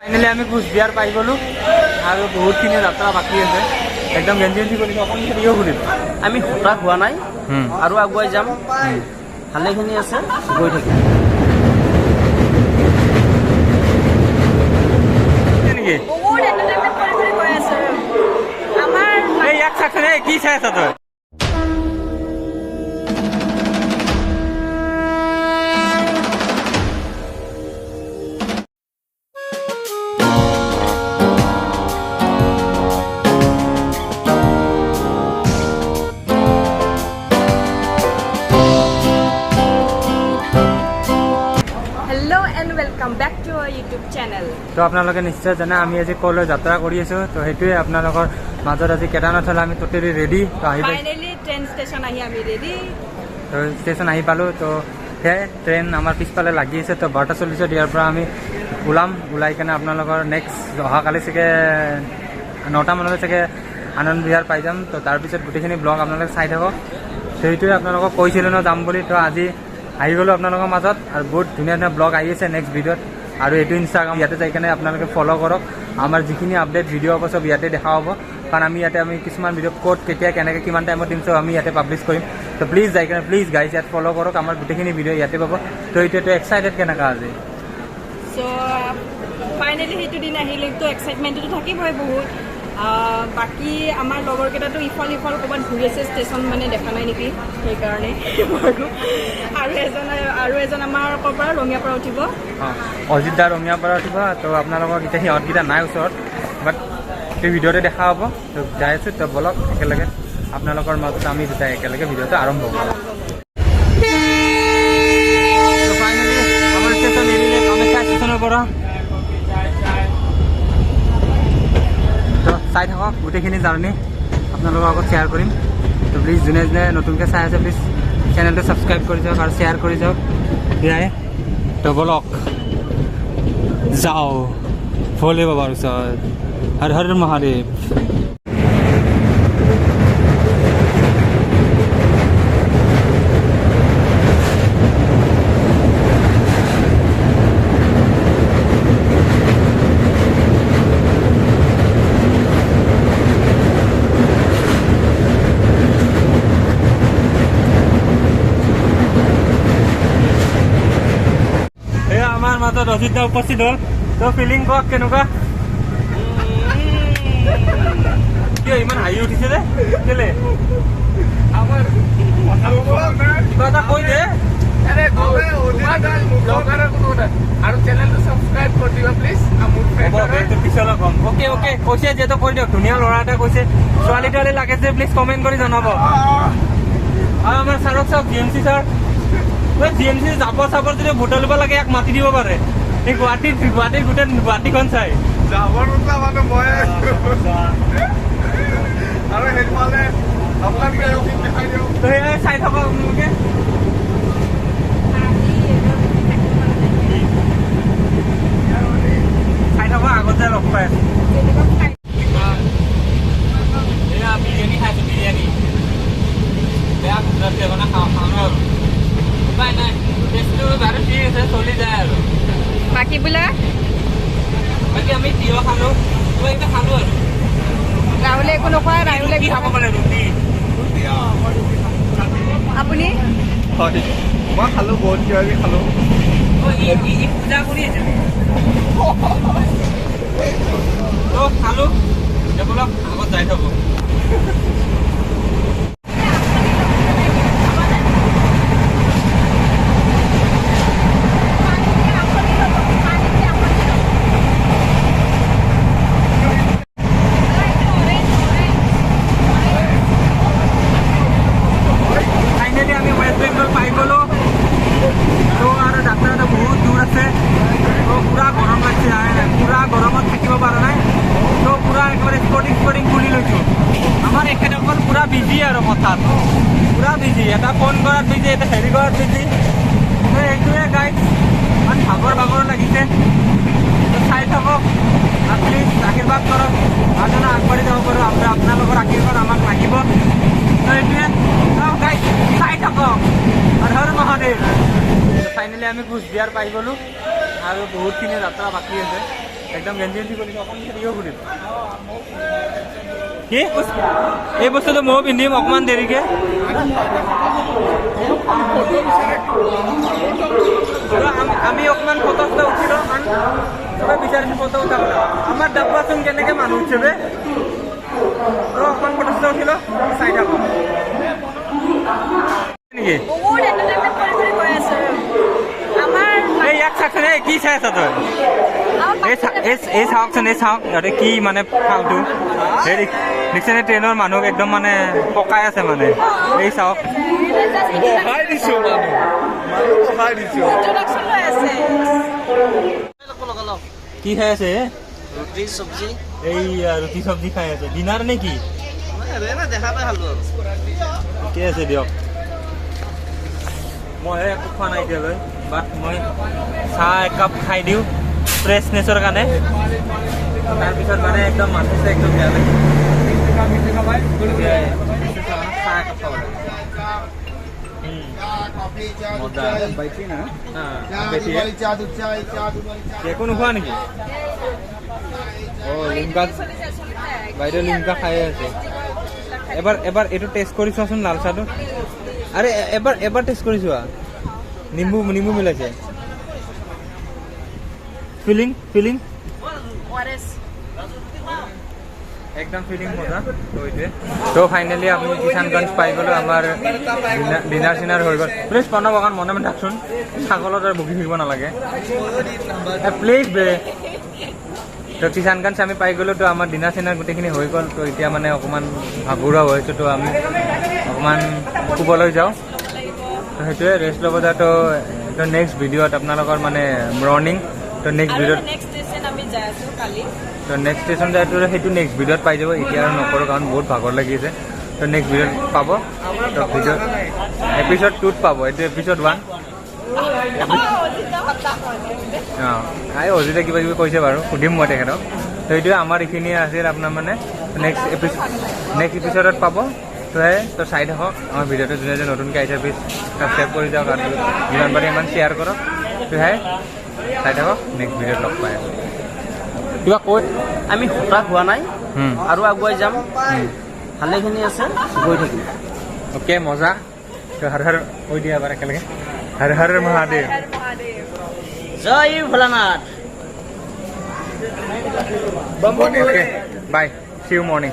finally আমি কোচবিহাৰ পাই গ'লোঁ আৰু বহুতখিনি যাত্ৰা বাকী আছে একদম গেঞ্জি গেঞ্জি কৰি অকণ ভিডিঅ' কৰিম আমি হতাশ হোৱা নাই আৰু আগুৱাই যাম ভালেখিনি আছে গৈ থাকিম নেকি এই ইয়াক চাকচোন এই কি চাই আছা তই welcome back to our YouTube channel तो आपलोके निश्चय जाना आमी आज कल यात्रा कर तो हेतुए आपलोकर मजत आज केदारनाथ आमी टोटेली रेडी तो फाइनली ट्रेन स्टेशन आमी रेडी तो स्टेशन पालो तो ट्रेन आमार पिछफाले लगी है तो 12:40 यार आमी ओलाम ओलाई केने आपलोकर नेक्स्ट अहाकाली चागे 9टा मानले चागे आनंद विहार पाई जाम तो तार पिছত गोटेखिनि ब्लग आपलोके चाइ थाকক तो हेतुए आपलोকক কৈছিলো न जाम বুলি तो আজি আহি গ'লো আপোনালোকৰ মাজত আৰু বহুত ধুনীয়া ধুনীয়া ব্লগ আহি আছে নেক্সট ভিডিঅ'ত আৰু এইটো ইনষ্টাগ্ৰাম ইয়াতে যাই কেনে আপোনালোকে ফ'ল' কৰক আমাৰ যিখিনি আপডেট ভিডিঅ' হ'ব চব ইয়াতে দেখা হ'ব কাৰণ আমি ইয়াতে কিছুমান ভিডিঅ' ক'ত কেতিয়া কেনেকৈ কিমান টাইমত দিম চব আমি ইয়াতে পাব্লিছ কৰিম তো প্লিজ যাই কেনে প্লিজ গাইজ ইয়াত ফ'ল' কৰক আমাৰ গোটেইখিনি ভিডিঅ' ইয়াতে পাব তো এইটো এক্সাইটেড কেনেকুৱা আজি চ' ফাইনেলি সেইটো দিন আহিলেতো এক্সাইটমেণ্টটো থাকিবই বহুত বাকি আমাৰ লগৰকেইটাতো ইফাল ইফাল ক'ৰবাত ঘূৰি আছে ষ্টেচন মানে দেখা নাই নেকি সেইকাৰণে আৰু এজন আমাৰ ক'ৰ পৰা ৰঙিয়াৰ পৰা উঠিব অজিত দা ৰঙিয়াৰ পৰা উঠিব তো আপোনালোকক এতিয়া সিহঁতকেইটা নাই ওচৰত বাট এই ভিডিঅ'তে দেখা হ'ব তো যাই আছোঁ তো বলক একেলগে আপোনালোকৰ মাজত আমি দুটাই একেলগে ভিডিঅ'টো আৰম্ভ কৰোঁ ফাইনেলি আমাৰ ষ্টেচন এৰিলে কামাখ্যা ষ্টেচনৰ পৰা চাই থাকক গোটেইখিনি জাৰ্ণি আপোনালোকৰ আগত শ্বেয়াৰ কৰিম তো প্লিজ যোনে যোনে নতুনকৈ চাই আছে প্লিজ চেনেলটো ছাবস্ক্ৰাইব কৰি যাওক আৰু শ্বেয়াৰ কৰি যাওক সেয়াই তো বলক যাওঁ ভোলে বাবাৰ ওচৰত হৰ হৰ মহাদেৱ মাজত অজিত দা উপস্থিত হ'ল তো ফিলিং কওক কেনেকুৱা কিয় ইমান হাঁহি উঠিছে যে কেলে কিবা এটা কৈ দে আৰু চেনেলটো ছাবস্ক্ৰাইব কৰি দিবা প্লিজ পিছলৈ কম অ'কে অ'কে কৈছে যিহেতু কৈ দিয়ক ধুনীয়া ল'ৰা এটা কৈছে ছোৱালী তোৱালী লাগে যে প্লিজ কমেণ্ট কৰি জনাব আৰু আমাৰ ছাৰক চাওক G M C sir G M C জাবৰ চাবৰ যদি ভোটৰ ল'ব লাগে ইয়াক মাতি দিব পাৰে এই গুৱাহাটীৰ গোটেই গুৱাহাটীখন চাই যাবৰ মানে মই আৰু সেইফালে আপোনালোকে চাই থাকক আপোনালোকে চাই থাকক আগত যাই লগ পাই এয়া বিৰিয়ানী খাইছোঁ বিৰিয়ানী বেয়া গুজৰাটী এজনে খাওঁ আৰু উপায় নাই টেষ্টটো বাৰু ঠিক আছে চলি যায় আৰু বাকী বোলা বাকী আমি তিয়হ খালোঁ কিবা কিবা খালোঁ আৰু ৰাহুলে একো নোখোৱা ৰাহুলে কি খাব পাৰে ৰুটি আপুনি হয় মই খালোঁ বহুত কিবা কিবি খালোঁ পূজা কৰি আছে তো খালোঁ বলক আগত যাই থাকোঁ বিজি আৰু কথাত পুৰা বিজি এটা ফোন কৰাত বিজি এটা হেৰি কৰাত বিজি এইটোৱে গাইড ইমান ভাগৰ লাগিছে চাই থাকক প্লিজ আশীৰ্বাদ কৰক আৰু আগবাঢ়ি যাব পাৰোঁ আপোনালোকৰ আশীৰ্বাদ আমাক লাগিব এইটোৱে গাইড চাই থাকক হৰ হৰ মহাদেৱ ফাইনেলি আমি কোচবিহাৰ পাই গ'লোঁ আৰু বহুতখিনি যাত্ৰা বাকী আছে একদম গেঞ্জি গেঞ্জি কৰিছোঁ অকণমান দেৰিকৈ ঘূৰিম কি এই বস্তুটো ময়ো পিন্ধিম অকণমান দেৰিকৈ আমি অকণমান ফটো চটো উঠি লওঁ কাৰণ চবে বিচাৰিছোঁ ফটো উঠাবলৈ আমাৰ ডাব্বাচোন কেনেকৈ মানুহ উঠিছে তো অকণমান ফটো চটো উঠি লওঁ চাই থাকোঁ নেকি বহুত এণ্টাৰটেইনমেণ্ট কৰি কৰি গৈ আছোঁ আমাৰ এই ইয়াক চাকচোন এই কি চাই আছা তই এই চাওকচোন এই চাওক ইয়াতে কি মানে ফাল্টু এই দেখিছেনে ট্ৰেইনৰ মানুহক একদম মানে পকাই আছে মানে এই চাওক ইণ্ট্ৰডাকশ্যন লৈ আছে কি খাই আছে ৰুটি চব্জি এই ৰুটি চব্জি খাই আছে ডিনাৰ নে কি দেখা পাই খালো আৰু ঠিকে আছে দিয়ক মই একো খোৱা নাই এতিয়ালৈ বাট মই চাহ একাপ খাই দিওঁ ফ্ৰেছনেছৰ কাৰণে তাৰপিছত মানে একদম মানুহ একদম বেয়া লাগে চাহ একাপ খাব লাগে একো নোখোৱা নেকি অঁ লিমকা বাইদেউ লিমকা খাই আছে এবাৰ এইটো টেষ্ট কৰি চোৱাচোন লাল চাহটো আৰে এবাৰ টেষ্ট কৰি চোৱা নিম্বু মিলাইছে ফিলিং একদম ফিলিং মজা তো ফাইনেলি আমি কিষানগঞ্জ পাই গ'লো আমাৰ ডিনাৰ চিনাৰ হৈ গ'ল প্লিজ প্ৰণৱ অকণ মনে মনে থাকচোন ছাগলৰ দৰে বকি থাকিব নালাগে প্লিজ বে তো কিষানগঞ্জ আমি পাই গ'লো তো আমাৰ ডিনাৰ চিনাৰ গোটেইখিনি হৈ গ'ল তো এতিয়া মানে অকণমান ভাগৰুৱা হৈছোঁ তো আমি অকণমান শুবলৈ যাওঁ তো সেইটোৱে ৰেষ্ট ল'ব যাওঁ তো নেক্সট ভিডিঅ'ত আপোনালোকৰ মানে মৰ্ণিং তো নেক্সট ভিডিঅ'ত নেক্সট ষ্টেচন আমি যাই আছোঁ কালি তো নেক্সট ষ্টেচন যায়তো সেইটো নেক্সট ভিডিঅ'ত পাই যাব এতিয়া আৰু নকৰোঁ কাৰণ বহুত ভাগৰ লাগিছে তো নেক্সট ভিডিঅ'ত পাব তো ভিডিঅ'ত এপিছ'ড 2ত পাব এইটো এপিছ'ড 1 অঁ অজিতে কিবা কিবি কৈছে বাৰু সুধিম মই তেখেতক তো এইটোৱে আমাৰ এইখিনিয়ে আছিল আপোনাৰ মানে নেক্সট এপিছ'ডত পাব তো চাই থাকক আমাৰ ভিডিঅ'টো যোনে যোনে নতুনকৈ আহিছে প্লিজ ছাবস্ক্ৰাইব কৰি যাওক আৰু যিমান পাৰে ইমান শ্বেয়াৰ কৰক তো চাই থাকক নেক্সট ভিডিঅ'ত লগ পাই আছোঁ কিবা কৈ আমি হতাশ হোৱা নাই আৰু আগুৱাই যাম ভালেখিনি আছে গৈ থাকিম অ'কে মজা তো হৰ হৰ কৈ দিয়া এবাৰ একেলগে হৰ হৰ মহাদেৱ জয় Bholanath okay bye see you morning